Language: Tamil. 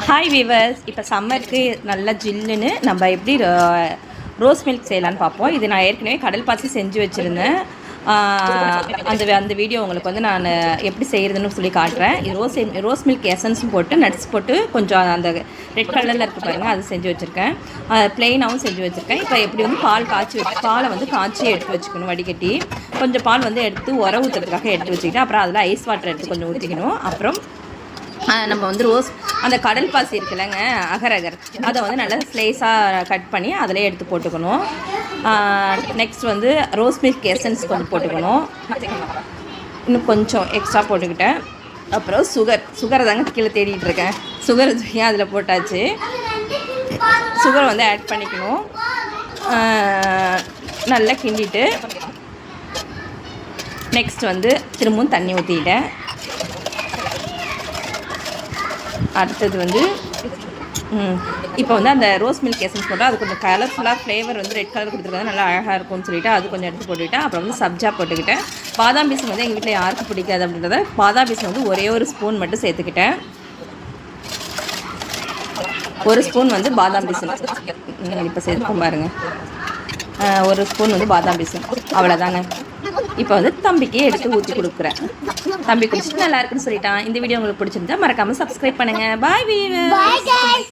ஹாய் வீவர்ஸ், இப்போ சம்மருக்கு நல்லா ஜில்லுன்னு நம்ம எப்படி ரோஸ் மில்க் செய்யலான்னு பார்ப்போம். இது நான் ஏற்கனவே கடல் பாசி செஞ்சு வச்சுருந்தேன். அந்த வீடியோ உங்களுக்கு வந்து நான் எப்படி செய்கிறதுன்னு சொல்லி காட்டுறேன். இது ரோஸ் மில்க் எசன்ஸும் போட்டு நட்ஸ் போட்டு கொஞ்சம் அந்த ரெட் கலரில் இருக்குது பாருங்கள், அது செஞ்சு வச்சுருக்கேன். ப்ளெயினாகவும் செஞ்சு வச்சுருக்கேன். இப்போ எப்படி வந்து பாலை வந்து காய்ச்சி எடுத்து வச்சுக்கணும். வடிகட்டி கொஞ்சம் பால் வந்து எடுத்து உர ஊற்றுறதுக்காக எடுத்து வச்சுக்கிட்டு அப்புறம் அதில் ஐஸ் வாட்டர் எடுத்து கொஞ்சம் ஊற்றிக்கணும். அப்புறம் நம்ம வந்து அந்த கடல் பாசி இருக்குல்லங்க, அகர் அதை வந்து நல்லா ஸ்லைஸாக கட் பண்ணி அதிலே எடுத்து போட்டுக்கணும். நெக்ஸ்ட் வந்து ரோஸ் மில்க் எசன்ஸ் கொஞ்சம் போட்டுக்கணும். இன்னும் கொஞ்சம் எக்ஸ்ட்ரா போட்டுக்கிட்டேன். அப்புறம் சுகரை தாங்க கீழே தேடிட்டு இருக்கேன். சுகர் அதில் போட்டாச்சு. சுகரை வந்து ஆட் பண்ணிக்கணும். நல்லா கிண்டிட்டு நெக்ஸ்ட் வந்து திரும்பவும் தண்ணி ஊற்றிக்கிட்டேன். அடுத்தது வந்து இப்போ வந்து அந்த ரோஸ் மில்க் எசன்ஸ் போட்டால் அது கொஞ்சம் கலர்ஃபுல்லாக ஃப்ளேவர் வந்து ரெட் கலர் கொடுத்துருக்காங்க, நல்லா அழகாக இருக்கும்னு சொல்லிவிட்டு அது கொஞ்சம் எடுத்து போட்டுக்கிட்டேன். அப்புறம் வந்து சப்ஜா போட்டுக்கிட்டேன். பாதாம் பீசன் வந்து எங்கள் வீட்டில் யாருக்கும் பிடிக்காது அப்படின்றத பாதாம் பீசன் வந்து ஒரே ஒரு ஸ்பூன் மட்டும் சேர்த்துக்கிட்டேன். ஒரு ஸ்பூன் வந்து பாதாம் பீசன் இப்போ சேர்த்துக்கோம் பாருங்கள். ஒரு ஸ்பூன் வந்து பாதாம் பீசன், அவ்வளோதாங்க. இப்போ வந்து தம்பிக்கு எடுத்து ஊற்றி கொடுக்குறேன். தம்பி குடிச்சிட்டு நல்லா இருக்குன்னு சொல்லிட்டான். இந்த வீடியோ உங்களுக்கு பிடிச்சிருந்தா மறக்காமல் சப்ஸ்கிரைப் பண்ணுங்கள். Bye viewers.